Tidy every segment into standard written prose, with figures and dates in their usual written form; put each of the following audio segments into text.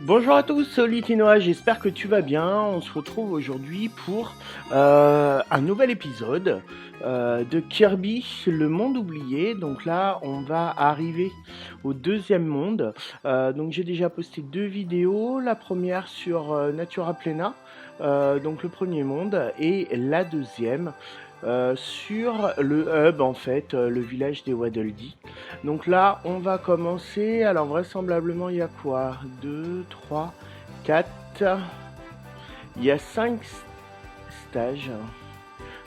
Bonjour à tous, c'est Litinoa, j'espère que tu vas bien. On se retrouve aujourd'hui pour un nouvel épisode de Kirby, le monde oublié. Donc là, on va arriver au deuxième monde. Donc j'ai déjà posté 2 vidéos. La première sur Natura Plena, donc le premier monde, et la deuxième sur le hub, en fait, le village des Waddle Dee. Donc là, on va commencer. Alors vraisemblablement, il y a quoi? 2, 3, 4. Il y a 5 stages.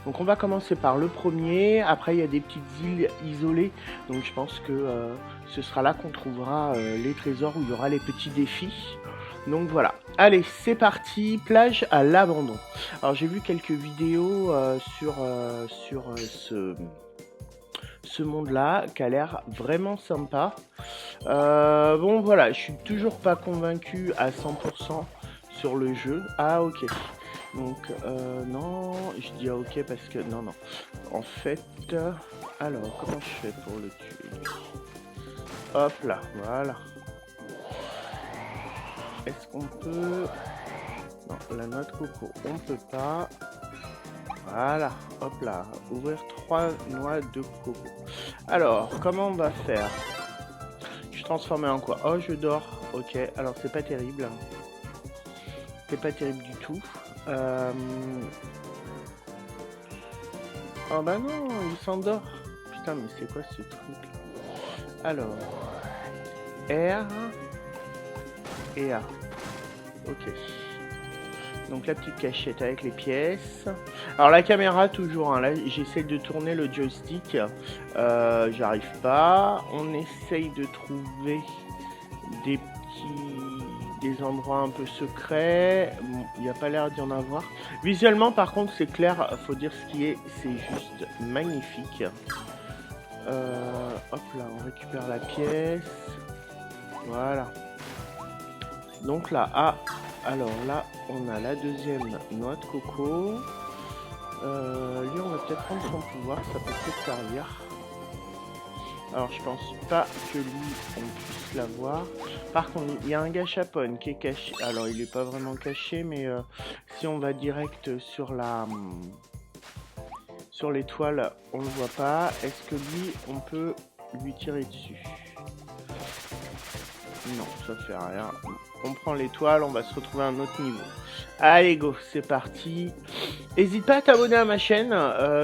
Donc on va commencer par le premier. Après, il y a des petites îles isolées. Donc je pense que ce sera là qu'on trouvera les trésors, où il y aura les petits défis. Donc voilà. Allez, c'est parti. Plage à l'abandon. Alors j'ai vu quelques vidéos sur ce monde-là, qui a l'air vraiment sympa. Bon voilà, je suis toujours pas convaincu à 100% sur le jeu. Ah ok. Donc non, je dis ah, ok parce que non. En fait, alors comment je fais pour le tuer? Hop là, voilà. Est-ce qu'on peut... Non, la noix de coco, on peut pas. Voilà, hop là, ouvrir 3 noix de coco. Alors, comment on va faire? Je suis transformé en quoi? Oh, je dors. Ok, alors c'est pas terrible. C'est pas terrible du tout. Oh bah non, il s'endort. Putain, mais c'est quoi ce truc? Alors, R et A. Ok. Donc la petite cachette avec les pièces. Alors la caméra toujours, hein, là j'essaie de tourner le joystick, j'arrive pas. On essaye de trouver des endroits un peu secrets. Bon, il n'y a pas l'air d'y en avoir. Visuellement par contre c'est clair, faut dire ce qui est, c'est juste magnifique. Hop là, on récupère la pièce. Voilà. Donc là, alors là, on a la deuxième noix de coco. Lui, on va peut-être prendre son pouvoir, ça peut peut-être servir. Alors, je pense pas que lui, on puisse l'avoir. Par contre, il y a un gâchapon qui est caché. Alors, il est pas vraiment caché, mais si on va direct sur l'étoile, on le voit pas. Est-ce que lui, on peut lui tirer dessus? Non, ça fait rien. On prend l'étoile, on va se retrouver à un autre niveau. Allez go, c'est parti. N'hésite pas à t'abonner à ma chaîne,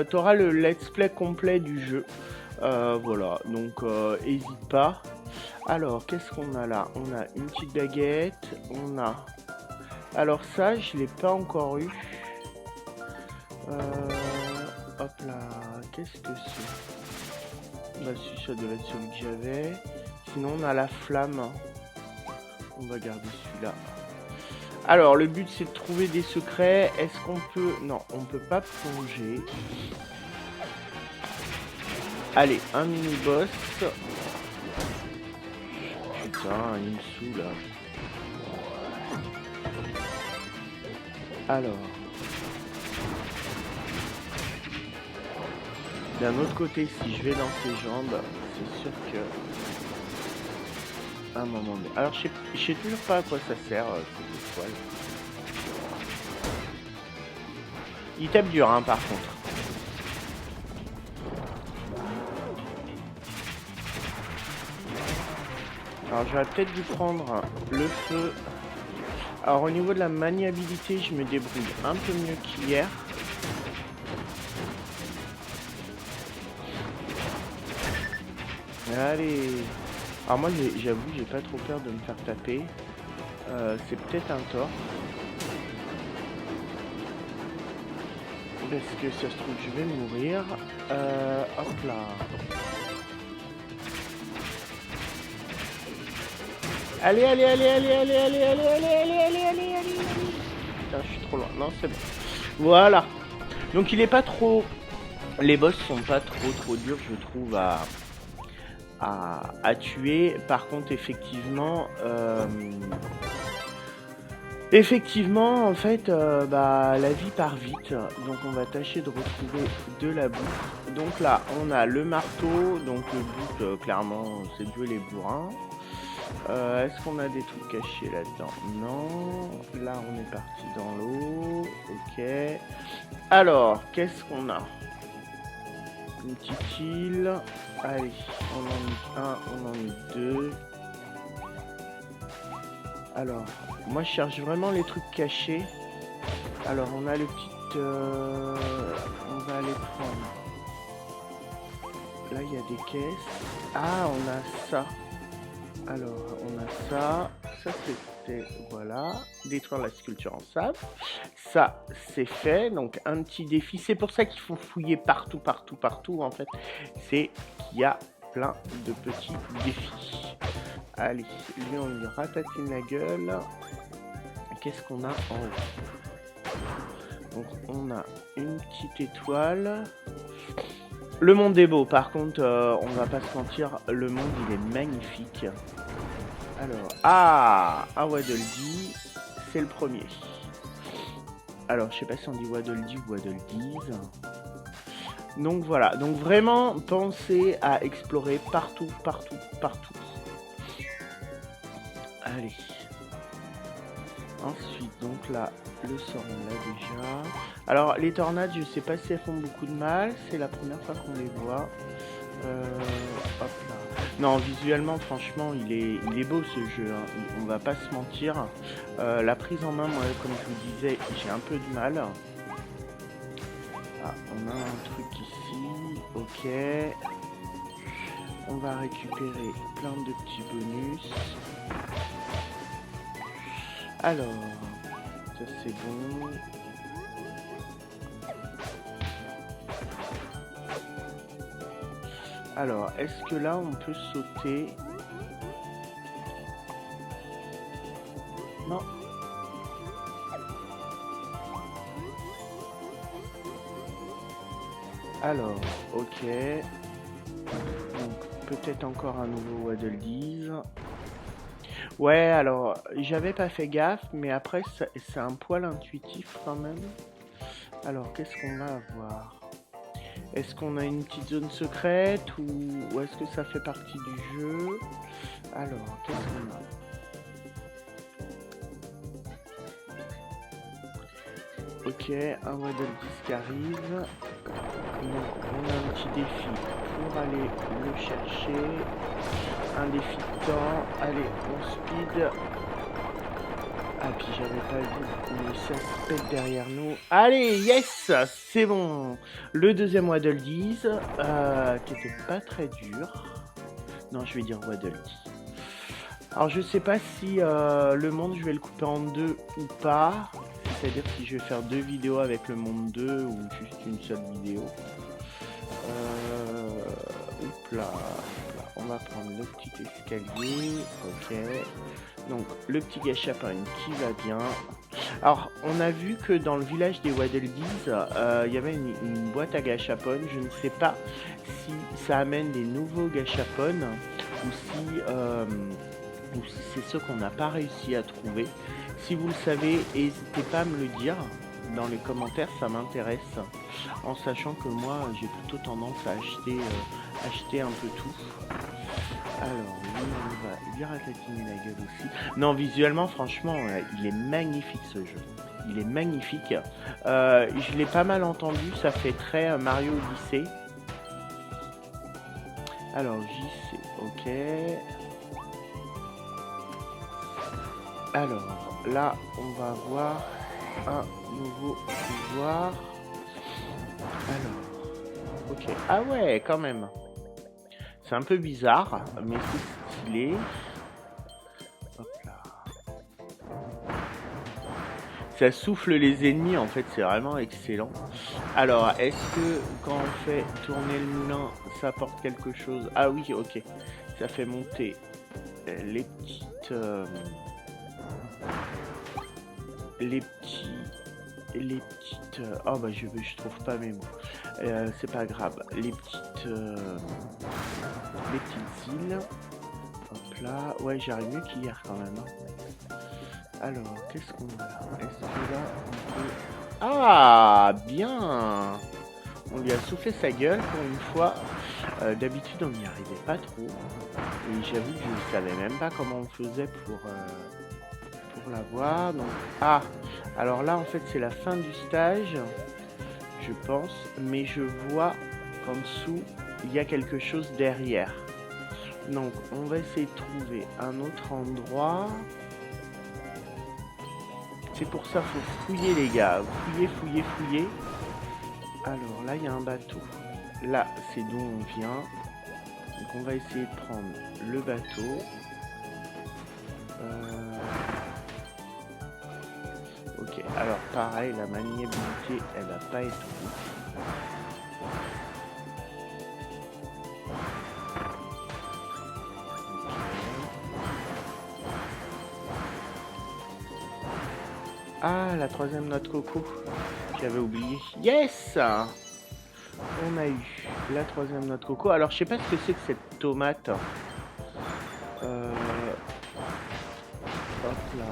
t'auras le let's play complet du jeu. Voilà, donc n'hésite pas. Alors, qu'est-ce qu'on a là? On a une petite baguette, on a... Alors ça, je l'ai pas encore eu. Hop là, qu'est-ce que c'est? Bah si, ça doit être celui que j'avais. Sinon, on a la flamme. On va garder celui-là. Alors, le but, c'est de trouver des secrets. Est-ce qu'on peut... Non, on peut pas plonger. Allez, un mini-boss. Putain, il me saoule, là. Alors. D'un autre côté, si je vais dans ses jambes, c'est sûr que... un moment donné. Alors je sais toujours pas à quoi ça sert cette étoile. Il tape dur hein par contre. Alors j'aurais peut-être dû prendre le feu. Alors au niveau de la maniabilité, je me débrouille un peu mieux qu'hier. Allez. Alors moi j'avoue, j'ai pas trop peur de me faire taper. C'est peut-être un tort. Parce que ça se trouve je vais mourir. Hop là. Allez. Putain, je suis trop loin. Non, c'est bon. Voilà. Donc il est pas trop... Les boss sont pas trop durs, je trouve, à tuer. Par contre, effectivement... Effectivement, en fait, la vie part vite, donc on va tâcher de retrouver de la bouffe. Donc là, on a le marteau, donc le but, clairement, c'est de tuer les bourrins. Est-ce qu'on a des trucs cachés là-dedans? Non. Là, on est parti dans l'eau. Ok. Alors, qu'est-ce qu'on a? Une petite île. Allez, on en met un, on en met deux. Alors, moi je cherche vraiment les trucs cachés. Alors, on a le petit... on va aller prendre. Là, il y a des caisses. Ah, on a ça. Alors, on a ça. Ça, c'était... Voilà. Détruire la sculpture en sable. Ça, c'est fait. Donc, un petit défi. C'est pour ça qu'il faut fouiller partout, partout, partout, en fait. C'est qu'il y a plein de petits défis. Allez, lui, on lui ratatine la gueule. Qu'est-ce qu'on a en haut? Donc, on a une petite étoile. Le monde est beau, par contre, on va pas se mentir, le monde il est magnifique. Alors, un Waddle Dee, c'est le premier. Alors, je sais pas si on dit Waddle Dee ou Waddle Dees. Donc voilà, donc vraiment pensez à explorer partout, partout, partout. Allez. Ensuite, donc là, le sort on l'a déjà. Alors les tornades, je sais pas si elles font beaucoup de mal, c'est la première fois qu'on les voit. Hop là. Non, visuellement, franchement, il est beau ce jeu, hein. On va pas se mentir. La prise en main, moi, comme je vous disais, j'ai un peu de mal. Ah, on a un truc ici, ok. On va récupérer plein de petits bonus. Alors, ça c'est bon. Alors, est-ce que là on peut sauter? Non. Alors, ok. Donc, peut-être encore un nouveau Waddle Dees. Ouais, alors, j'avais pas fait gaffe, mais après, c'est un poil intuitif quand même. Alors, qu'est-ce qu'on va avoir? Est-ce qu'on a une petite zone secrète ou est-ce que ça fait partie du jeu? Alors, qu'est-ce qu'on a? Ok, un Waddle Dees qui arrive. Donc, on a un petit défi pour aller le chercher. Un défi de temps. Allez, on speed. Ah, puis j'avais pas vu, mais ça se pète derrière nous. Allez, yes, c'est bon. Le deuxième Waddle Dees, qui était pas très dur. Non, je vais dire Waddle Dee. Alors, je sais pas si le monde, je vais le couper en deux ou pas. C'est-à-dire si je vais faire deux vidéos avec le monde 2 ou juste une seule vidéo. Hop là. On va prendre le petit escalier. Ok. Donc le petit gâchapon qui va bien. Alors on a vu que dans le village des Waddle Dees, il y avait une boîte à gâchapon. Je ne sais pas si ça amène des nouveaux gâchapon ou si c'est ceux qu'on n'a pas réussi à trouver. Si vous le savez, n'hésitez pas à me le dire dans les commentaires, ça m'intéresse. En sachant que moi j'ai plutôt tendance à acheter un peu tout. Alors, lui, on va lui ratatiner la gueule aussi. Non, visuellement, franchement, il est magnifique ce jeu. Il est magnifique. Je l'ai pas mal entendu, ça fait très Mario Odyssey. Alors, JC, ok. Alors, là, on va voir un nouveau pouvoir. Alors, ok. Ah ouais, quand même. C'est un peu bizarre, mais c'est stylé. Hop là. Ça souffle les ennemis, en fait, c'est vraiment excellent. Alors, est-ce que quand on fait tourner le moulin, ça apporte quelque chose? Ah oui, ok. Ça fait monter les petites... les petites... oh bah je trouve pas mes mots. C'est pas grave. Les petites îles. Hop là. Ouais, j'arrive mieux qu'hier quand même. Hein. Alors, qu'est-ce qu'on a là? Est-ce que là on peut... Ah, bien. On lui a soufflé sa gueule pour une fois. D'habitude, on n'y arrivait pas trop. Et j'avoue que je ne savais même pas comment on faisait pour l'avoir. Donc, ah, alors là, en fait, c'est la fin du stage, je pense. Mais je vois qu'en dessous, il y a quelque chose derrière. Donc, on va essayer de trouver un autre endroit. C'est pour ça qu'il faut fouiller, les gars. Fouiller, fouiller, fouiller. Alors, là, il y a un bateau. Là, c'est d'où on vient. Donc, on va essayer de prendre le bateau. Ok, alors pareil, la maniabilité, elle va pas être ouf. Ah, la troisième noix de coco. J'avais oublié. Yes! On a eu la troisième noix de coco. Alors, je sais pas ce que c'est que cette tomate. Hop là.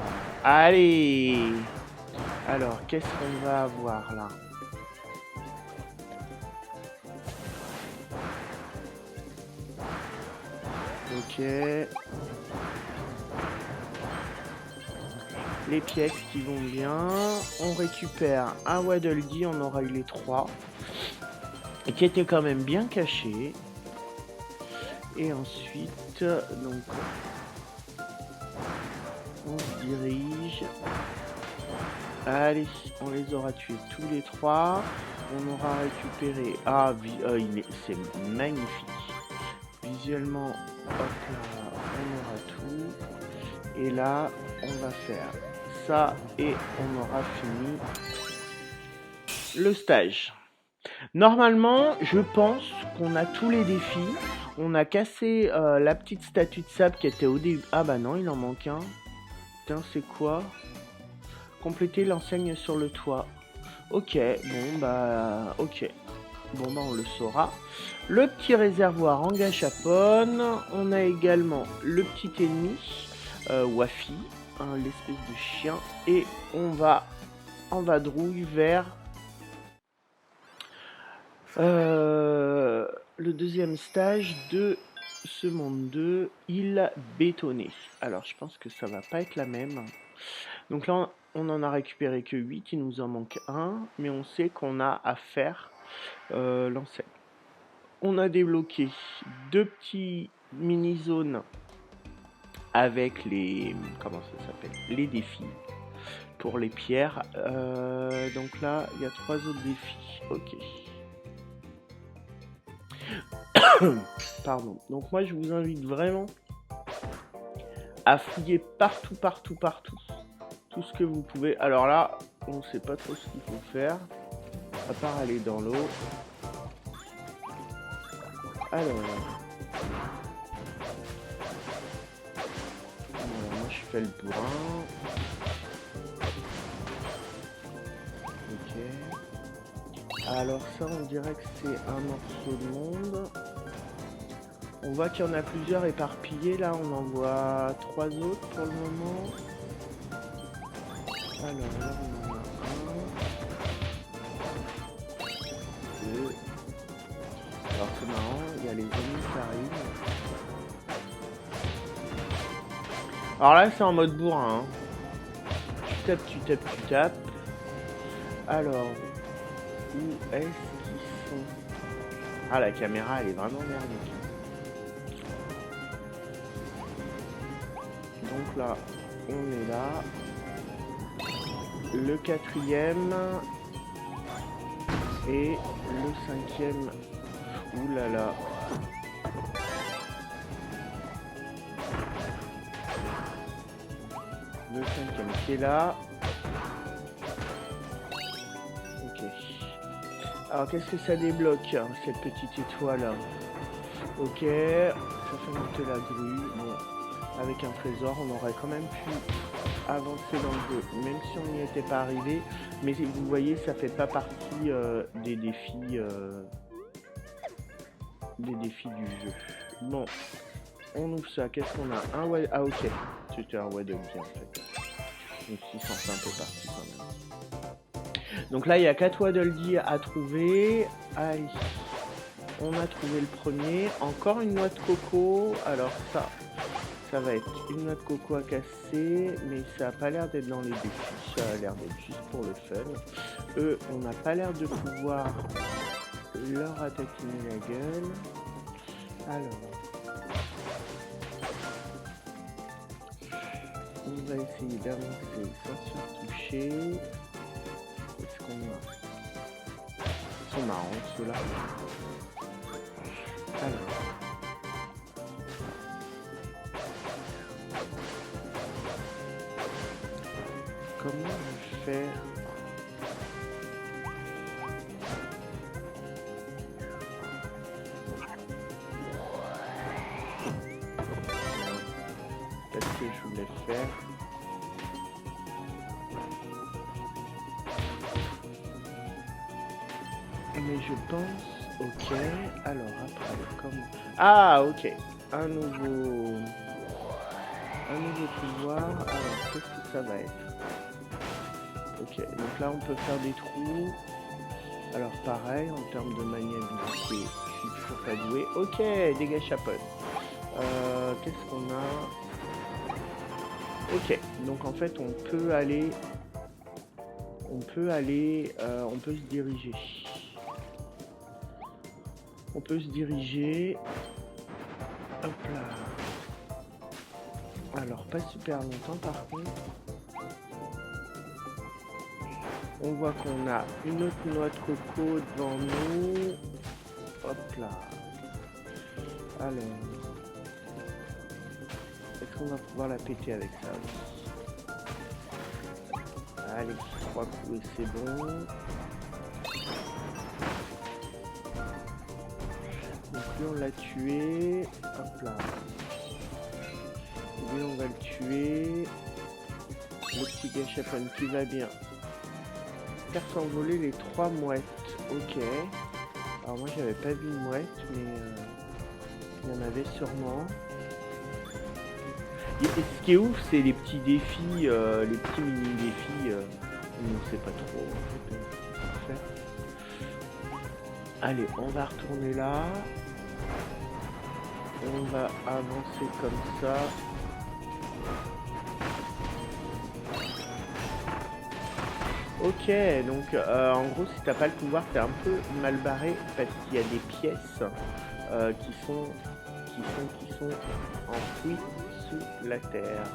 Allez! Alors, qu'est-ce qu'on va avoir là? Ok. Les pièces qui vont bien. On récupère un Waddle Dee, on aura eu les 3. Et qui était quand même bien caché. Et ensuite, donc, on se dirige. Allez, on les aura tués tous les 3. On aura récupéré... Ah, c'est magnifique. Visuellement, hop là, on aura tout. Et là, on va faire ça et on aura fini le stage. Normalement, je pense qu'on a tous les défis. On a cassé la petite statue de sable qui était au début. Ah bah non, il en manque un. Putain, c'est quoi? Compléter l'enseigne sur le toit. Ok, bon bah... Ok. Bon bah on le saura. Le petit réservoir en gâchapon. On a également le petit ennemi, Wafi, hein, l'espèce de chien. Et on va en vadrouille vers le deuxième stage de ce monde 2, île bétonnée. Alors je pense que ça va pas être la même. Donc là on en a récupéré que 8, il nous en manque un, mais on sait qu'on a à faire l'enseigne. On a débloqué 2 petits mini-zones avec les... comment ça s'appelle? Les défis pour les pierres. Donc là, il y a 3 autres défis. Ok. Pardon. Donc moi, je vous invite vraiment à fouiller partout, partout, partout. Tout ce que vous pouvez. Alors là, on ne sait pas trop ce qu'il faut faire. À part aller dans l'eau. Alors, moi je fais le bourrin. Ok. Alors ça, on dirait que c'est un morceau de monde. On voit qu'il y en a plusieurs éparpillés. Là, on en voit 3 autres pour le moment. Alors là, on en a un. 2. Alors c'est marrant, il y a les ennemis qui arrivent. Alors là c'est en mode bourrin. Hein. Tu tapes, tu tapes, tu tapes. Alors, où est-ce qu'ils sont? Ah, la caméra elle est vraiment merdique. Donc là, on est là. Le 4e. Et le 5e. Ouh là là. Le 5e qui est là. Ok. Alors qu'est-ce que ça débloque, hein, cette petite étoile? Ok. Ça fait monter la grue. Bon. Avec un trésor, on aurait quand même pu avancer dans le jeu, même si on n'y était pas arrivé. Mais vous voyez, ça fait pas partie des défis du jeu. Bon, on ouvre ça. Qu'est-ce qu'on a? Un Waddle... Ah ok, c'était un Waddle Dee en fait. Donc il s'en fait un peu partie quand même. Donc là, il y a 4 Waddle Dee à trouver. Allez. on a trouvé le premier. Encore une noix de coco. Alors ça va être une noix de coco à casser, mais ça a pas l'air d'être dans les défis. Ça a l'air d'être juste pour le fun. Eux, on n'a pas l'air de pouvoir leur attaquer la gueule. Alors, on va essayer d'avancer sans se faire toucher. Qu'est-ce qu'on a? Ils sont marrants ceux-là. Alors. Comment on fait? Qu'est-ce que je voulais faire? Mais je pense, ok, alors après, comment... Ah, ok, un nouveau pouvoir, alors qu'est-ce que ça va être? Ok, donc là on peut faire des trous, alors pareil, en termes de maniabilité, je suis toujours pas doué, ok, dégâts chaponne. Qu'est-ce qu'on a? Ok, donc en fait on peut aller, on peut se diriger. On peut se diriger. Hop là. Alors, pas super longtemps par contre. On voit qu'on a une autre noix de coco devant nous. Hop là. Alors. Est-ce qu'on va pouvoir la péter avec ça aussi? Allez, 3 coups et c'est bon. Donc lui on l'a tué. Hop là. Lui on va le tuer. Le petit gâchapon qui va bien. Faire s'envoler les 3 mouettes. Ok. Alors moi j'avais pas vu une mouette, mais il y en avait sûrement. Et ce qui est ouf, c'est les petits défis, les petits mini défis. On ne sait pas trop en fait, faire. Allez, on va retourner là. On va avancer comme ça. Ok, donc en gros, si t'as pas le pouvoir, t'es un peu mal barré parce qu'il y a des pièces qui sont enfouies sous la terre.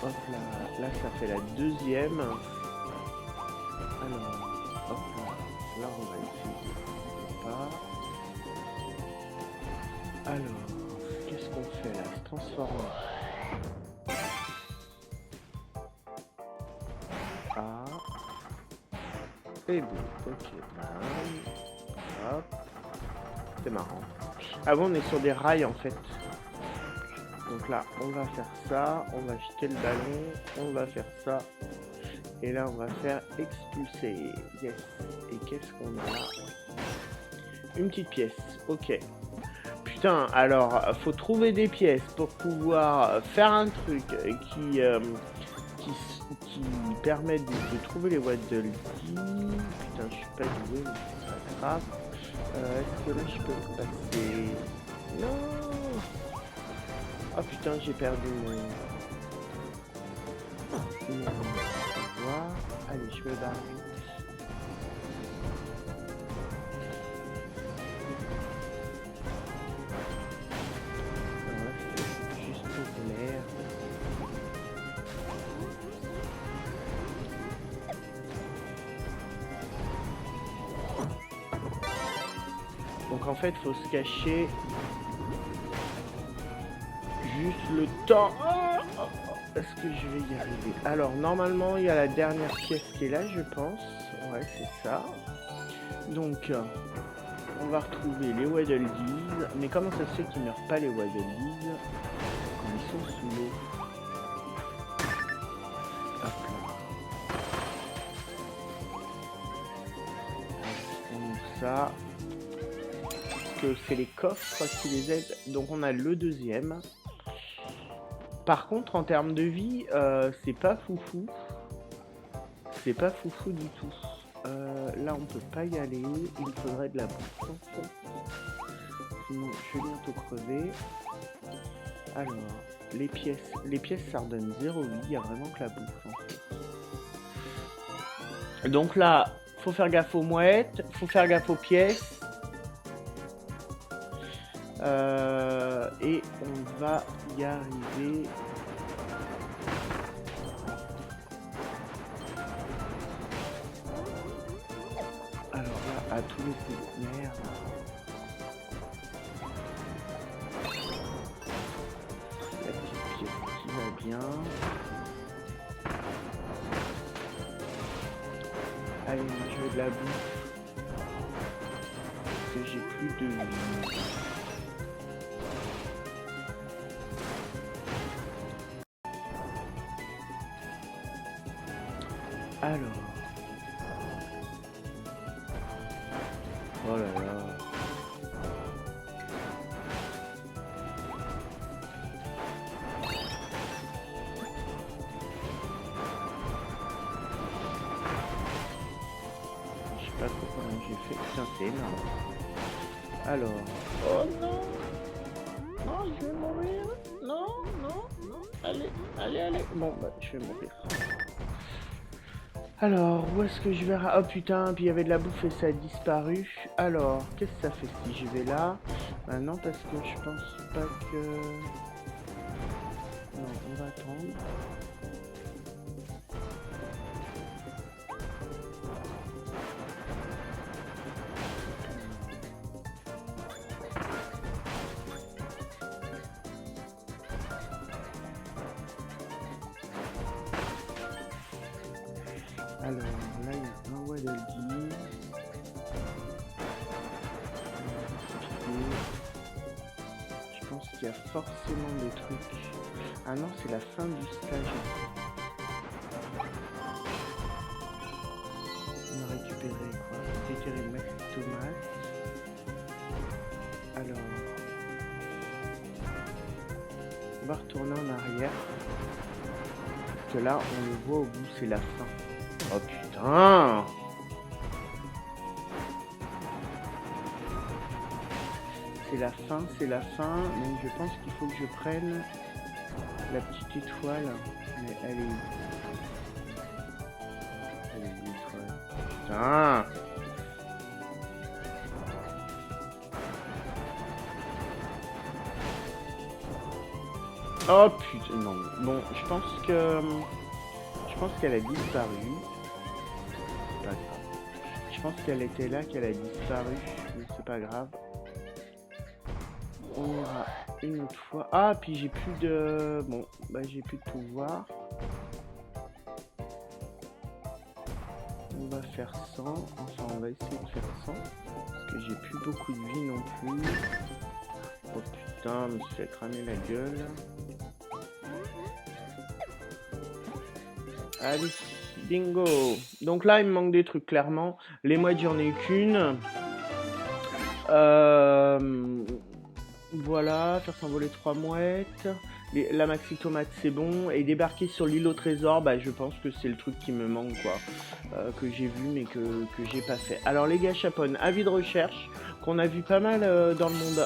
Hop là, ça fait la deuxième. Alors, hop là, on va essayer. Pas. Alors, qu'est-ce qu'on fait là? Se transformer. Ah. Et bon, ok. Hop. C'est marrant. Avant, on est sur des rails en fait. Donc là, on va faire ça. On va jeter le ballon. On va faire ça. Et là, on va faire expulser. Yes. Et qu'est-ce qu'on a là? Une petite pièce. Ok. Putain, alors, faut trouver des pièces pour pouvoir faire un truc qui permettent de trouver les Waddle Dee. Putain, je suis pas doué, mais c'est pas grave. Est-ce que là, je peux passer? Non. Oh putain, j'ai perdu mon pouvoir. Allez, je me barre vite. Juste pour merde. Donc en fait, faut se cacher juste le temps. Est-ce que je vais y arriver? Alors normalement, il y a la dernière pièce qui est là, je pense. Ouais, c'est ça. Donc, on va retrouver les Waddle Dees. Mais comment ça se fait qu'ils meurent pas les Waddle Dees quand ils sont sous l'eau? Hop là. On ouvre ça. Que c'est les coffres qui les aident. Donc on a le deuxième. Par contre, en termes de vie, c'est pas foufou. C'est pas foufou du tout. là, on peut pas y aller. Il me faudrait de la bouffe. Sinon, je vais bientôt crever. Alors, les pièces, ça redonne 0,8. Il y a vraiment que la bouffe, en fait. Donc là, faut faire gaffe aux mouettes. Faut faire gaffe aux pièces. Et on va y arriver. Alors là, à tous les coups de merde. La petite pièce qui va bien. Allez, je veux de la bouffe. Parce que j'ai plus de vie. Alors. Oh là là. Je sais pas trop comment j'ai fait. Putain, c'est énorme. Alors. Oh non. Non, je vais mourir. Non, non, non. Allez, allez, allez. Bon, bah, je vais mourir. Alors, où est-ce que je vais... Oh putain, puis il y avait de la bouffe et ça a disparu. Alors, qu'est-ce que ça fait si je vais là? Non, parce que je pense pas que... Non, on va attendre. Alors, là, il y a un Waddle Dee. Je pense qu'il y a forcément des trucs. Ah non, c'est la fin du stage. On a récupéré quoi? Déterrer le maxi tomate. Alors, on va retourner en arrière. Parce que là, on le voit au bout, c'est la fin. Oh putain! C'est la fin, c'est la fin. Donc je pense qu'il faut que je prenne la petite étoile. Mais elle est où? Elle est où l'étoile? Putain! Oh putain, non. Bon, je pense qu'elle a disparu. C'est pas grave. Je pense qu'elle était là, qu'elle a disparu. Mais c'est pas grave. On ira une autre fois. Ah, puis j'ai plus de... Bon, bah j'ai plus de pouvoir. On va faire 100. Enfin, on va essayer de faire 100. Parce que j'ai plus beaucoup de vie non plus. Oh putain, je me suis fait cramer la gueule. Allez, bingo. Donc là, il me manque des trucs, clairement. Les mouettes, j'en ai qu'une. Voilà, faire s'envoler 3 mouettes. La maxi tomate, c'est bon. Et débarquer sur l'île au trésor, bah, je pense que c'est le truc qui me manque, quoi. Que j'ai vu, mais que j'ai pas fait. Alors, les gâchapones, avis de recherche, qu'on a vu pas mal dans le monde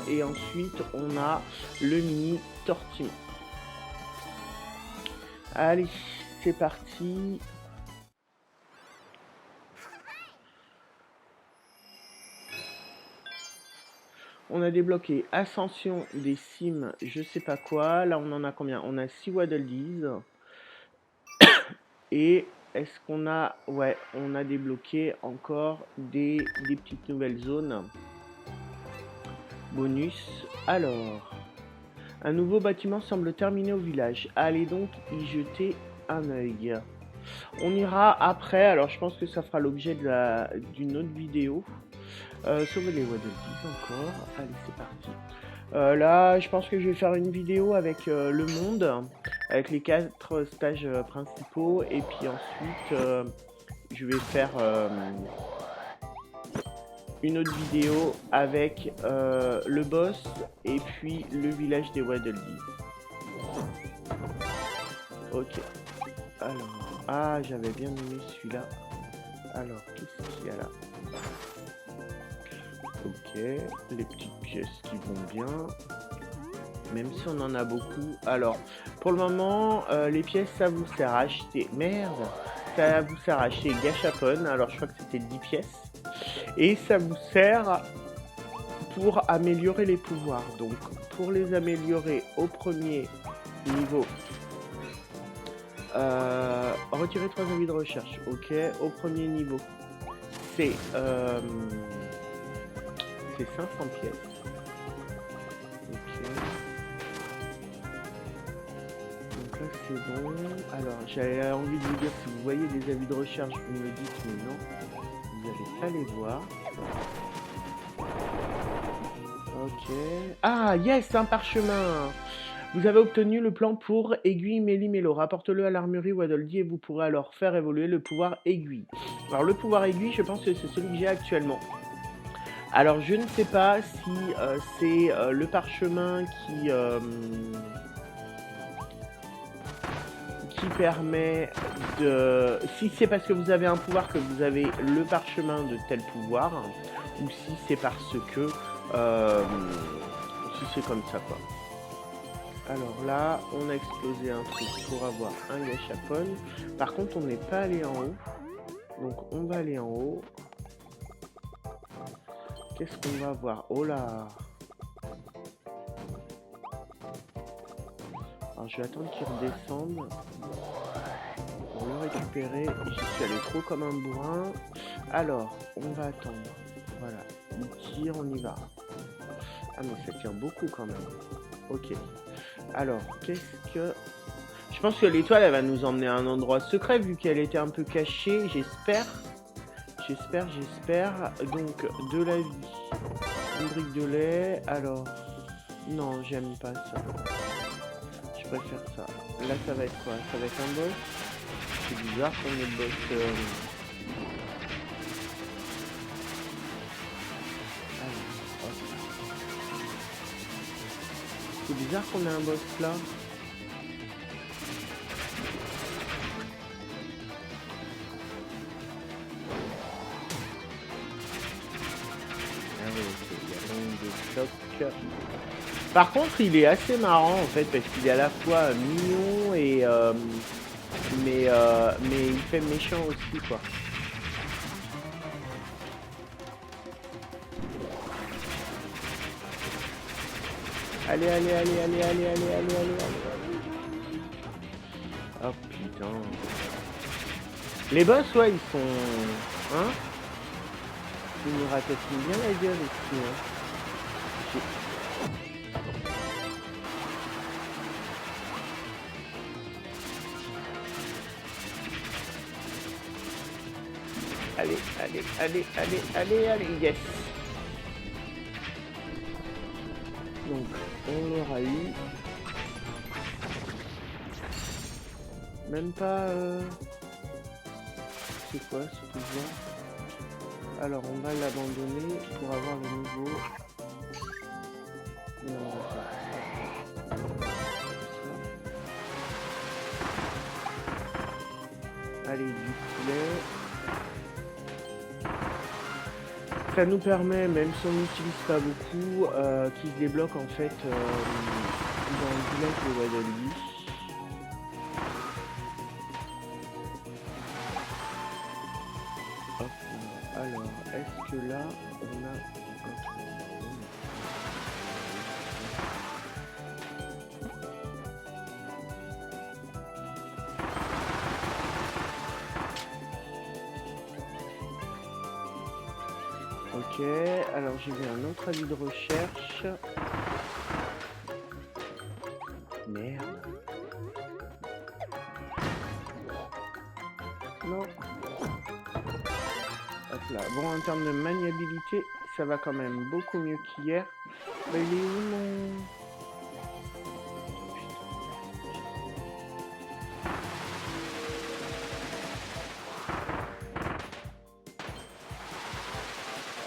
1. Et ensuite, on a le mini tortillon. Allez, c'est parti. On a débloqué Ascension des Sims, je sais pas quoi. Là, on en a combien? On a 6 Waddle Dees. Et est-ce qu'on a... Ouais, on a débloqué encore des petites nouvelles zones. Bonus. Alors, un nouveau bâtiment semble terminé au village. Allez donc y jeter un œil. On ira après. Alors, je pense que ça fera l'objet d'une autre vidéo. Sauver les Waddle Dees encore. Allez, c'est parti. Là, je pense que je vais faire une vidéo avec le monde, avec les 4 stages principaux. Et puis ensuite, je vais faire une autre vidéo avec le boss et puis le village des Waddle Dees. Ok. Alors, ah, j'avais bien aimé celui-là. Alors, qu'est-ce qu'il y a là? Ok, les petites pièces qui vont bien. Même si on en a beaucoup. Alors, pour le moment, les pièces, ça vous sert à acheter... Merde! Ça vous sert à acheter Gachapon. Alors, je crois que c'était 10 pièces. Et ça vous sert pour améliorer les pouvoirs. Donc, pour les améliorer au premier niveau, retirer 3 avis de recherche. Ok, au premier niveau, c'est 500 pièces. Ok. Donc là, c'est bon. Alors, j'avais envie de vous dire, si vous voyez des avis de recherche, vous me le dites, mais non, vous n'allez pas les voir. Ok. Ah, yes, un parchemin. Vous avez obtenu le plan pour Aiguille Méli-Mélo. Rapporte-le à l'armurerie Waddle-Dee et vous pourrez alors faire évoluer le pouvoir Aiguille. Alors, le pouvoir Aiguille, je pense que c'est celui que j'ai actuellement. Alors, je ne sais pas si c'est le parchemin qui permet de... Si c'est parce que vous avez un pouvoir que vous avez le parchemin de tel pouvoir, ou si c'est parce que... si c'est comme ça, quoi. Alors là, on a explosé un truc pour avoir un Gachapon. Par contre, on n'est pas allé en haut. Donc, on va aller en haut. Qu'est-ce qu'on va voir? Oh là! Alors, je vais attendre qu'il redescende pour le récupérer. J'y suis allé trop comme un bourrin. Alors, on va attendre. Voilà. Il tire, on y va. Ah, mais ça tire beaucoup quand même. Ok. Alors, qu'est-ce que... Je pense que l'étoile, elle va nous emmener à un endroit secret vu qu'elle était un peu cachée. J'espère. Donc, de la vie. Une brique de lait. Alors... Non, j'aime pas ça. Je préfère ça. Là, ça va être quoi? Ça va être un boss? C'est bizarre qu'on ait le boss... C'est bizarre qu'on ait un boss là. Ah oui, ok, il y a l'onde de choc. Par contre, il est assez marrant en fait parce qu'il est à la fois mignon et mais il fait méchant aussi quoi. Allez. Oh putain. Les boss, ouais, ils sont... Hein? Ils nous ratationnent bien la gueule aussi, hein. Allez, yes. Donc, on l'aura eu. Même pas... C'est quoi ce pouvoir? Alors, on va l'abandonner pour avoir le nouveau... Et on va faire ça. Allez, du poulet. Ça nous permet, même si on n'utilise pas beaucoup, qu'il se débloque en fait dans le village de Waddle-Dee. Hop, alors, est-ce que là, on a un truc? Ok, alors j'ai vu un autre avis de recherche. Merde. Non. Hop là. Bon, en termes de maniabilité, ça va quand même beaucoup mieux qu'hier. Bah, il est où mon...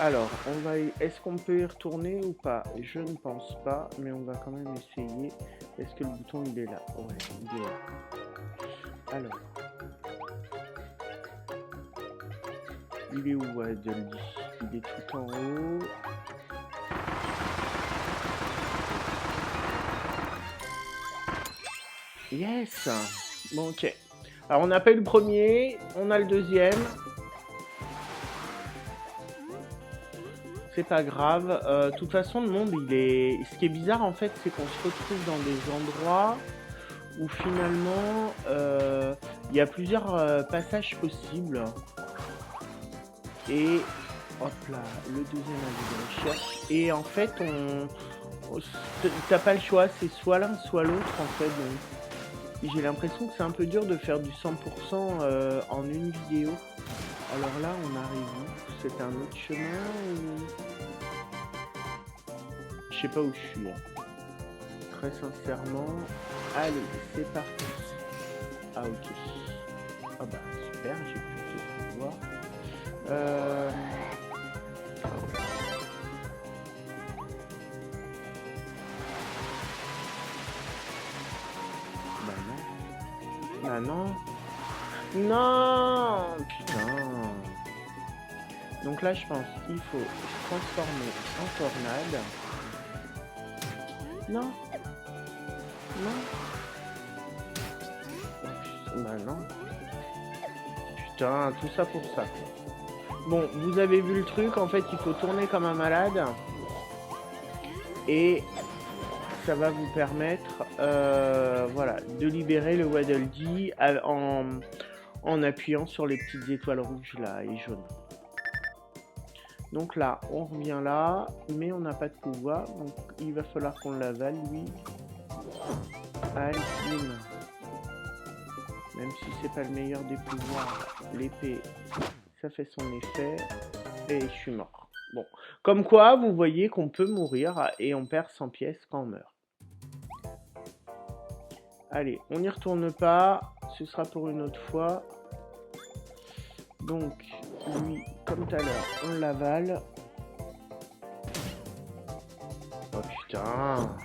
Alors, on va est-ce qu'on peut y retourner ou pas? Je ne pense pas, mais on va quand même essayer. Est-ce que le bouton il est là? Ouais, il est là. Alors. Il est où, Waddle? Il est tout en haut. Yes. Bon, ok. Alors, on n'a pas eu le premier, on a le deuxième. C'est pas grave. De toute façon, le monde, il est... Ce qui est bizarre, en fait, c'est qu'on se retrouve dans des endroits où, finalement, il y a plusieurs passages possibles. Et... Hop là, le deuxième avis de recherche. Et en fait, t'as pas le choix, c'est soit l'un, soit l'autre, en fait. Donc, j'ai l'impression que c'est un peu dur de faire du 100% en une vidéo. Alors là, on arrive où? C'est un autre chemin ou... Je sais pas où je suis. Très sincèrement. Allez, c'est parti. Ah, ok. Ah bah, super, j'ai plus de pouvoir. Bah non. Bah non. Non. Putain. Donc là, je pense qu'il faut se transformer en tornade. Non. Non. Oh, bah non. Putain, tout ça pour ça. Bon, vous avez vu le truc, en fait, il faut tourner comme un malade. Et ça va vous permettre voilà, de libérer le Waddle Dee en appuyant sur les petites étoiles rouges là et jaunes. Donc là, on revient là, mais on n'a pas de pouvoir, donc il va falloir qu'on l'avale, lui. Allez, bim. Même si c'est pas le meilleur des pouvoirs, l'épée, ça fait son effet, et je suis mort. Bon, comme quoi, vous voyez qu'on peut mourir, et on perd 100 pièces quand on meurt. Allez, on n'y retourne pas, ce sera pour une autre fois. Donc, lui, comme tout à l'heure, on l'avale. Oh putain.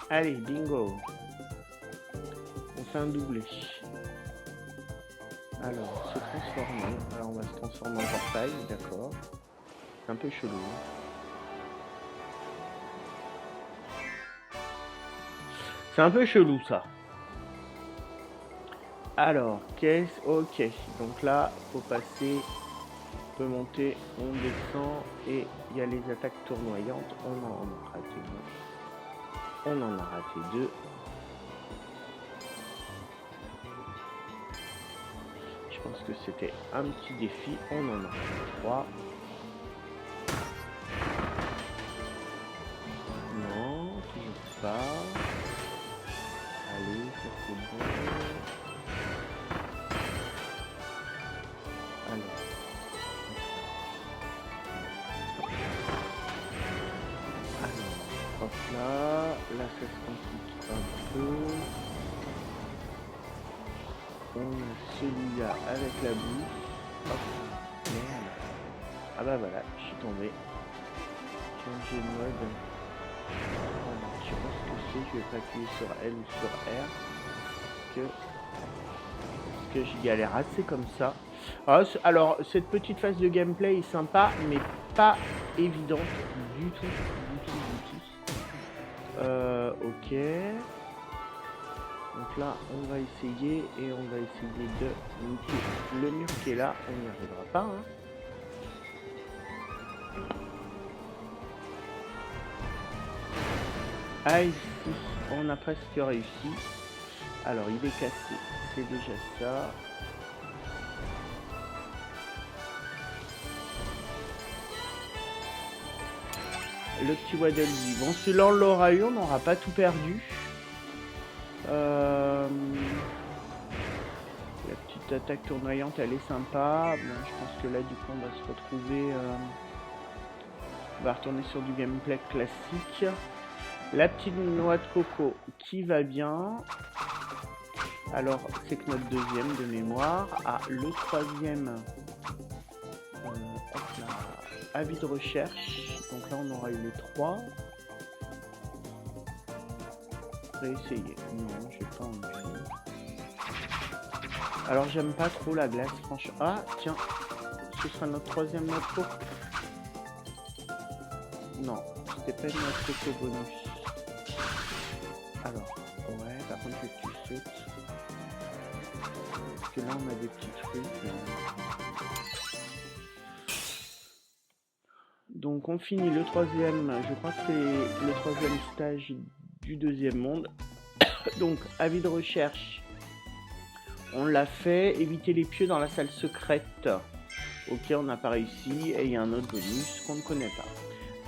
Allez, bingo. On fait un doublé. Alors, se transformer. Alors, on va se transformer en portail, d'accord. C'est un peu chelou. C'est un peu chelou, ça. Alors, qu'est-ce... Ok. Donc là, faut passer... On peut monter, on descend. Et il y a les attaques tournoyantes. On en a raté une. On en a raté deux. Je pense que c'était un petit défi. On en a raté trois. Non, toujours pas. Allez, ça c'est bon. Alors. Hop là. Là, ça se complique un peu. On a celui-là avec la bouche. Hop. Merde. Ah bah voilà, je suis tombé. Changer de mode. Je pense que c'est, je vais pas appuyer sur L ou sur R. Parce que je galère assez comme ça. Alors, cette petite phase de gameplay est sympa, mais pas évidente du tout. Ok. Donc là, on va essayer et on va essayer de niquer le mur qui est là. On n'y arrivera pas. Hein. Ah, ici, on a presque réussi. Alors, il est cassé. C'est déjà ça. Le petit Waddle Dee. Bon, celui-là, on l'aura eu. On n'aura pas tout perdu. La petite attaque tournoyante, elle est sympa. Bon, je pense que là, du coup, on va se retrouver... On va retourner sur du gameplay classique. La petite noix de coco qui va bien. Alors, c'est que notre deuxième de mémoire. Ah, le troisième. Hop là. Avis de recherche. Donc là, on aura eu les trois. réessayer. Non, j'ai pas envie. Alors j'aime pas trop la glace, franchement. Ah, tiens, ce sera notre troisième noix de coco. Non, c'était pas une noix de coco bonus. Alors, ouais, par contre, je que tu sautes. Parce que là, on a des petits trucs. Donc, on finit le troisième. Je crois que c'est le troisième stage du deuxième monde. Donc, avis de recherche. On l'a fait. Éviter les pieux dans la salle secrète. Ok, on n'a pas réussi. Et il y a un autre bonus qu'on ne connaît pas.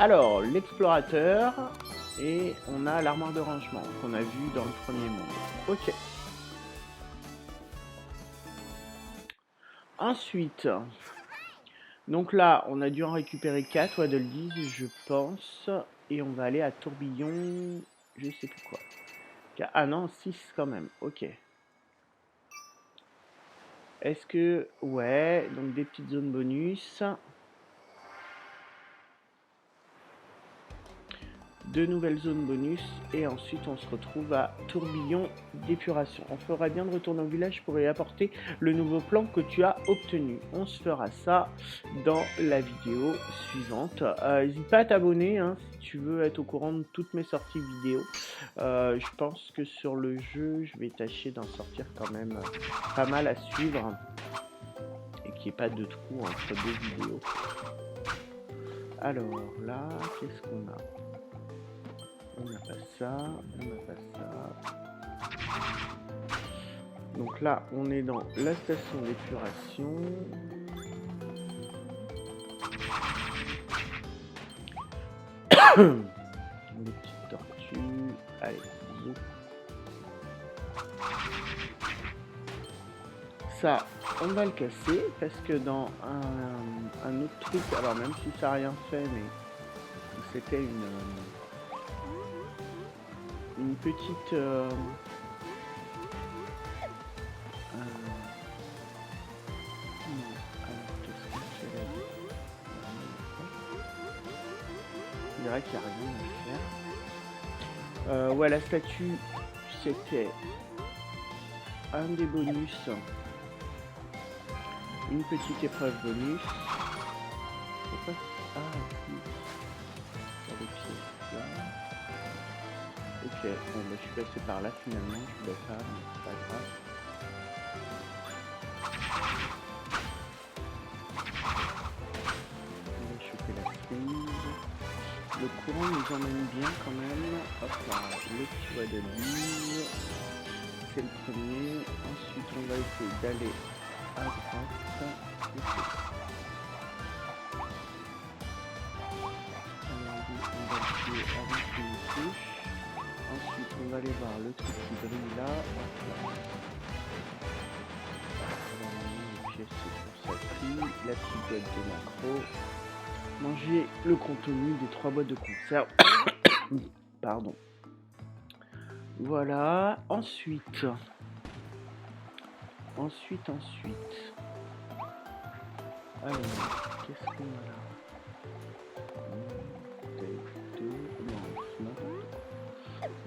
Alors, l'explorateur. Et on a l'armoire de rangement qu'on a vu dans le premier monde. Ok. Ensuite, donc là, on a dû en récupérer 4, Waddle Dees, je pense. Et on va aller à Tourbillon, je sais plus quoi. Ah non, 6 quand même, ok. Est-ce que... Ouais, donc des petites zones bonus. 2 nouvelles zones bonus. Et ensuite, on se retrouve à Tourbillon d'épuration. On fera bien de retourner au village pour y apporter le nouveau plan que tu as obtenu. On se fera ça dans la vidéo suivante. N'hésite pas à t'abonner hein, si tu veux être au courant de toutes mes sorties vidéo. Je pense que sur le jeu, je vais tâcher d'en sortir quand même pas mal à suivre. Et qu'il n'y ait pas de trou entre deux vidéos. Alors là, qu'est-ce qu'on a ? On n'a pas ça, on n'a pas ça. Donc là, on est dans la station d'épuration. Les petites tortues. Allez, bisous. Ça, on va le casser parce que dans un autre truc, alors même si ça n'a rien fait, mais c'était une petite non, alors qu'est-ce que c'est là? Je dirais qu'il n'y a rien à faire. Ouais, la statue, c'était un des bonus. Une petite épreuve bonus. Pourquoi? Ah, si. Les pieds là. Ok, bon bah je suis passé par là finalement, je voulais pas, mais c'est pas grave. On va choper la cerise. Le courant nous emmène bien quand même. Hop là, le petit Waddle Dees. C'est le premier. Ensuite on va essayer d'aller à droite. Ensuite, on va aller voir le truc qui brille là. Les pièces pour ça pris. La petite boîte de macro. Manger le contenu des 3 boîtes de conserve. Pardon. Voilà. Ensuite. Alors, qu'est-ce qu'on a là?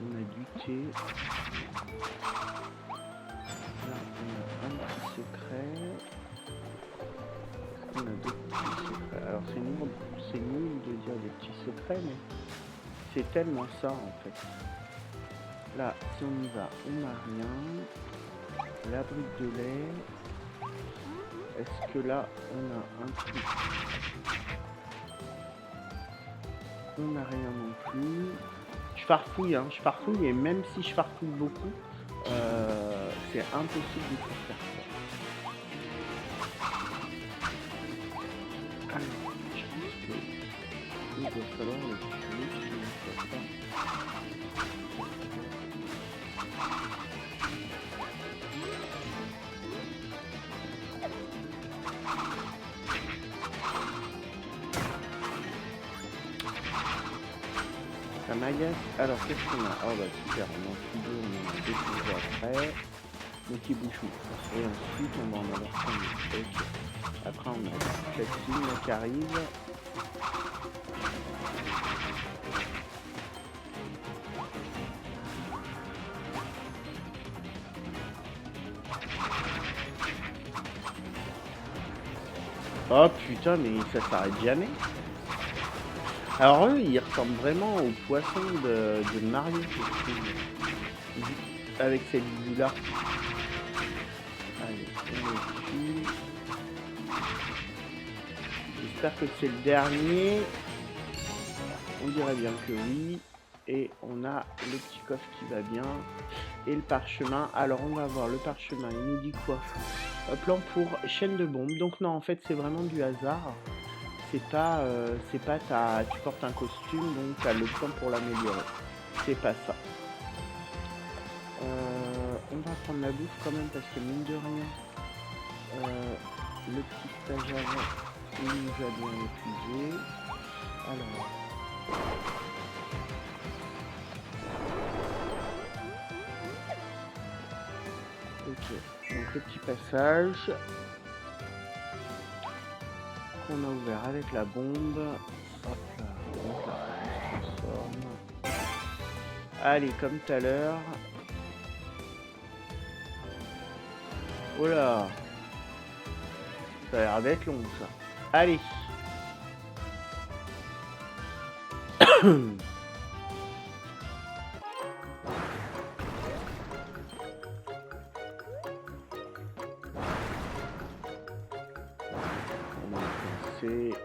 On a du thé. Là, on a un petit secret. Est-ce qu'on a d'autres petits secrets? Alors, c'est nul de dire des petits secrets, mais c'est tellement ça en fait. Là, si on y va, on n'a rien. La brique de lait. Est-ce que là, on a un truc? On n'a rien non plus. Je farfouille, et même si je farfouille beaucoup, c'est impossible de tout faire. Alors, je pense que il va falloir le tuer, si on ne fait pas. Ça m'agace. Alors qu'est-ce qu'on a? Oh bah super, on en tue deux, on en a découvert après. Donc il bouge. Et ensuite on va en avoir 5. Ok. Après on a cette ligne qui arrive. Oh putain, mais ça s'arrête jamais. Alors eux, ils ressemblent vraiment aux poissons de Mario, je trouve. Avec cette vue-là. Allez, on est dessus. J'espère que c'est le dernier. On dirait bien que oui. Et on a le petit coffre qui va bien. Et le parchemin. Alors on va voir le parchemin. Il nous dit quoi? Plan pour chaîne de bombe. Donc non, en fait c'est vraiment du hasard. C'est pas tu portes un costume, donc tu as le temps pour l'améliorer. C'est pas ça. On va prendre la bouffe quand même parce que mine de rien, le petit stage avant, il nous a bien épuisé. Alors. Ok, donc le petit passage qu'on a ouvert avec la bombe. Hop là, donc là, on se transforme. Allez, comme tout à l'heure. Oh là, ça a l'air d'être long ça. Allez.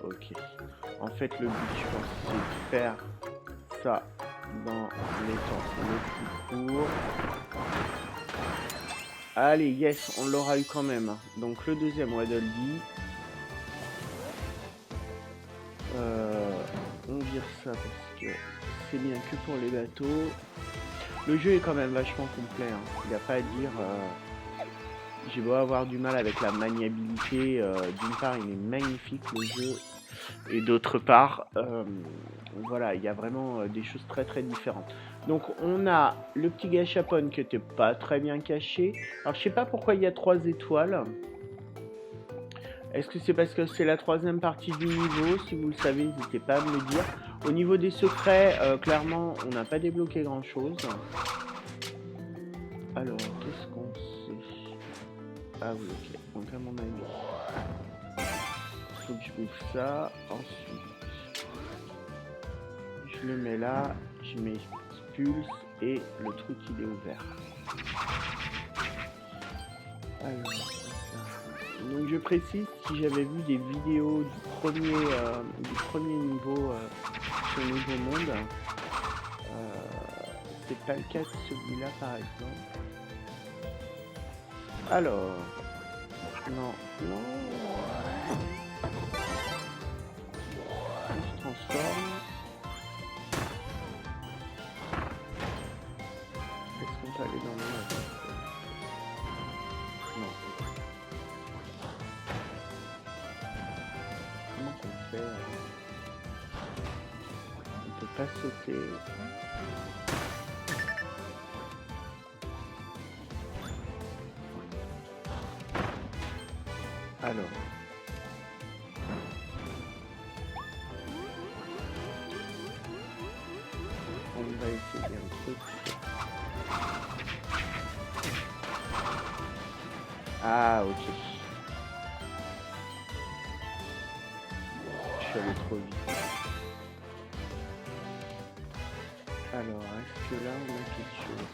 Ok. En fait, le but, je pense, c'est de faire ça dans les temps les plus courts. Allez, yes, on l'aura eu quand même. Donc, le deuxième Waddle Dee. On vire ça parce que c'est bien que pour les bateaux. Le jeu est quand même vachement complet. Hein. Il n'y a pas à dire... J'ai beau avoir du mal avec la maniabilité. D'une part, il est magnifique, le jeu. Et d'autre part, voilà, il y a vraiment des choses très très différentes. Donc on a le petit gâchapon qui était pas très bien caché. Alors je sais pas pourquoi il y a 3 étoiles. Est-ce que c'est parce que c'est la 3e partie du niveau? Si vous le savez, n'hésitez pas à me le dire. Au niveau des secrets, clairement, on n'a pas débloqué grand chose. Alors, qu'est-ce qu'on sait? Ah oui, ok. Donc à mon avis, faut que je bouffe ça. Ensuite, je le mets là, je mets Pulse et le truc il est ouvert. Alors, donc je précise, si j'avais vu des vidéos du premier niveau sur Nouveau Monde, c'est pas le cas de celui-là par exemple. Alors, non, on se transforme. Est-ce qu'on peut aller dans le... Non. Comment on fait? On peut pas sauter. Alors. On va essayer un truc. Ah, ok. Je suis allé trop vite. Alors, est-ce que là, on a quelque chose?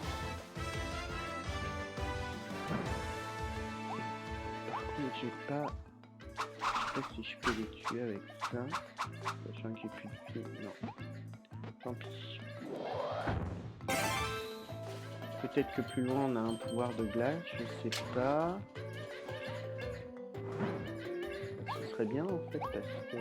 Par contre, j'ai pas... Je sais pas si je peux les tuer avec ça. Sachant que j'ai plus de pied. Non. Tant pis. Peut-être que plus loin, on a un pouvoir de glace. Je sais pas. Ce serait bien, en fait, parce que...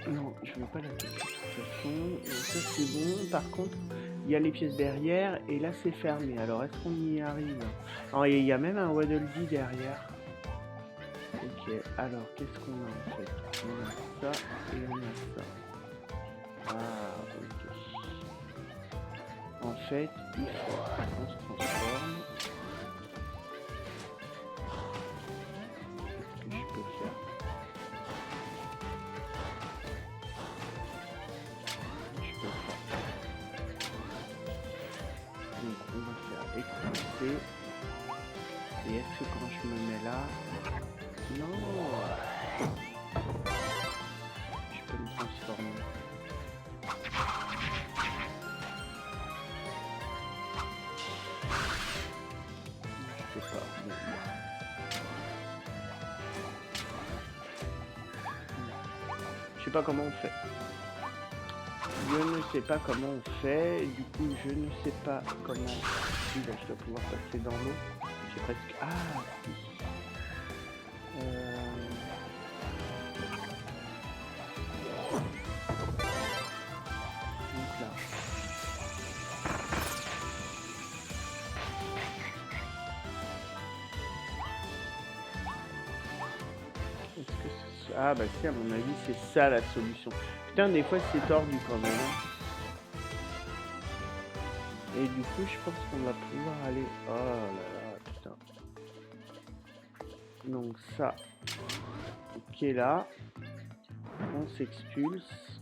Non, je veux pas la toucher de toute façon. Donc ça c'est bon. Par contre, il y a les pièces derrière et là c'est fermé. Alors est-ce qu'on y arrive? Alors il y a même un Waddle Dee derrière. Ok, alors qu'est-ce qu'on a en fait? On a ça et on a ça. Ah ok. En fait, il faut qu'on se transforme. Qu'est-ce que je peux faire? Donc on va faire exploser. Et est-ce que quand je me mets là... Non, je peux me transformer. Je sais pas. Je sais pas comment on fait. Je ne sais pas comment on fait. Du coup, je ne sais pas comment... Si, là, je dois pouvoir passer dans l'eau. J'ai presque... Ah, si. Donc là. Est-ce que c'est... Ah bah si, à mon avis, c'est ça la solution. Putain, des fois, c'est tordu quand même. Et du coup, je pense qu'on va pouvoir aller... Oh là là, putain. Donc ça, ok là, on s'expulse.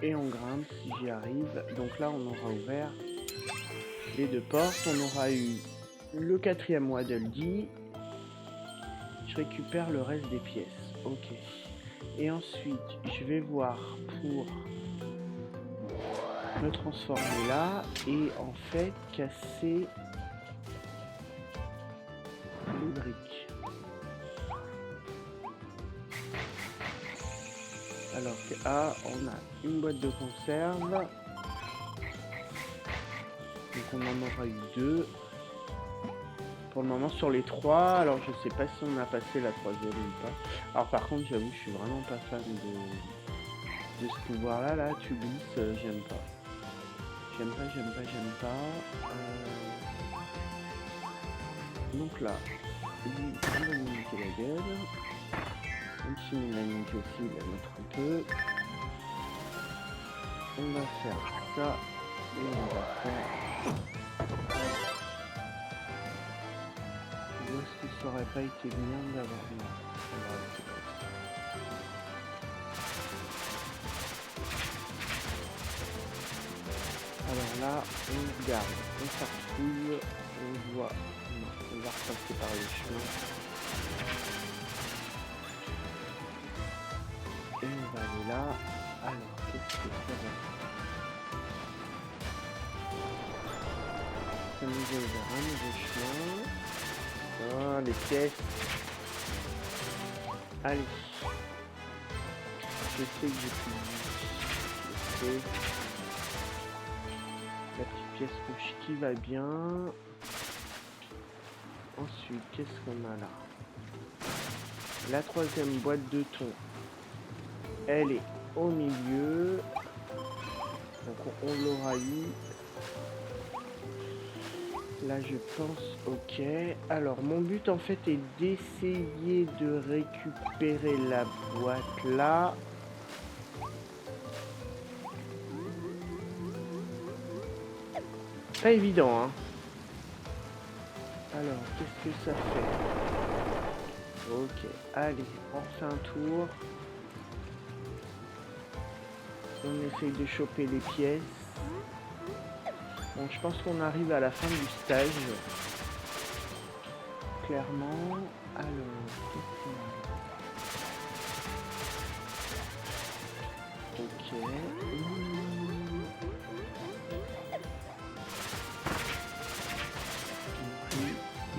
Et on grimpe si j'y arrive. Donc là, on aura ouvert les deux portes. On aura eu le 4e Waddle Dee. Je récupère le reste des pièces. Ok. Et ensuite, je vais voir pour me transformer là et en fait casser les briques. Alors que on a une boîte de conserve. Donc on en aura eu 2. Pour le moment sur les 3, alors je sais pas si on a passé la 3e ou pas. Alors par contre j'avoue je suis vraiment pas fan de ce pouvoir là, tu glisses, j'aime pas. J'aime pas. Donc là, lui, on va lui niquer la gueule. Même si on l'a niqué aussi, il va mettre un peu. On va faire ça. Et on va faire... Est-ce que ça aurait pas été bien d'avoir... Non, on va rester comme ça. Alors là, on garde, on s'artrouille, on doit... Non, on va repasser par les chemins. Et on va aller là. Alors, qu'est-ce que ça va faire? Ça nous a ouvert un nouveau chemin. Ah, les pièces. Allez. Je sais que j'ai plus de vie. La petite pièce rouge qui va bien. Ensuite, qu'est-ce qu'on a là? La 3e boîte de thon. Elle est au milieu. Donc on l'aura eu. Là je pense ok. Alors mon but en fait est d'essayer de récupérer la boîte là. Pas évident hein. Alors qu'est-ce que ça fait? Ok, allez, on fait un tour. On essaye de choper les pièces. Bon, je pense qu'on arrive à la fin du stage. Clairement. Alors, qu'est-ce qu'on a? Ok.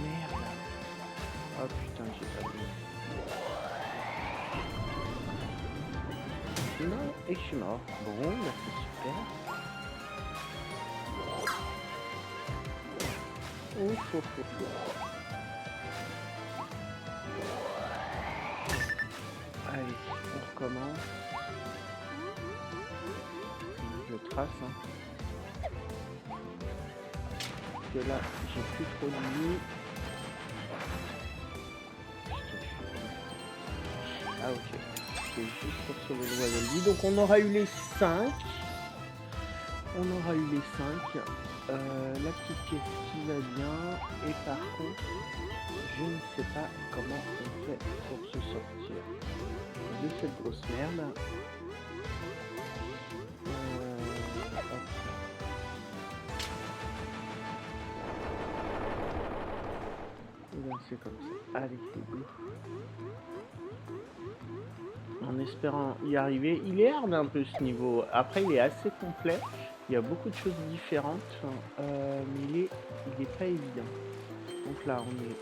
Merde. Oh putain, j'ai pas vu. Non, et je suis mort. Bon, merci, super. Ouf. Allez, on recommence. Je trace. Hein. Parce que là, j'ai plus trop de vie. Ah ok. C'est juste pour sauver le Waddle Dee. Donc on aura eu les 5. La petite pièce qui va bien. Et par contre, je ne sais pas comment on fait pour se sortir de cette grosse merde. commencer comme ça. Allez, go. En espérant y arriver. Il est hard un peu ce niveau. Après, il est assez complet. Il y a beaucoup de choses différentes. Mais il est pas évident. Donc là, on est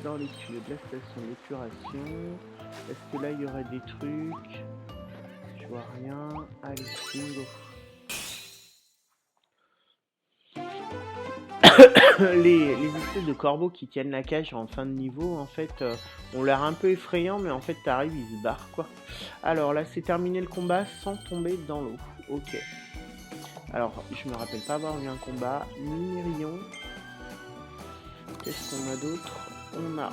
dans les tuyaux de la station d'épuration. Est-ce que là, il y aurait des trucs? Je vois rien. Allez, bingo. Les espèces de corbeaux qui tiennent la cage en fin de niveau, en fait, ont l'air un peu effrayants, mais en fait, t'arrives, ils se barrent, quoi. Alors là, c'est terminé le combat sans tomber dans l'eau. Ok. Alors, je me rappelle pas avoir eu un combat. Mimirion. Qu'est-ce qu'on a d'autre? On a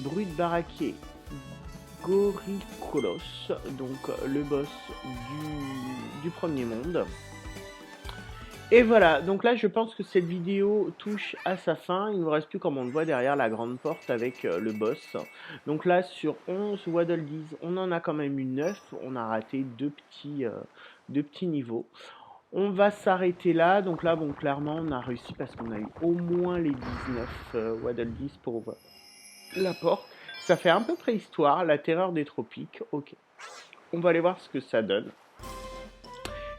Bruit de Baraquier. Gorikolos, donc le boss du premier monde. Et voilà, donc là je pense que cette vidéo touche à sa fin. Il ne nous reste plus, comme on le voit, derrière la grande porte avec le boss. Donc là sur 11 Waddle Dees, on en a quand même eu 9. On a raté deux petits niveaux. On va s'arrêter là. Donc là, bon, clairement, on a réussi parce qu'on a eu au moins les 19 Waddle Dees pour la porte. Ça fait un peu préhistoire, la terreur des tropiques. Ok, on va aller voir ce que ça donne.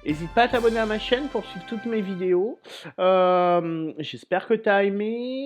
N'hésite pas à t'abonner à ma chaîne pour suivre toutes mes vidéos. J'espère que tu as aimé.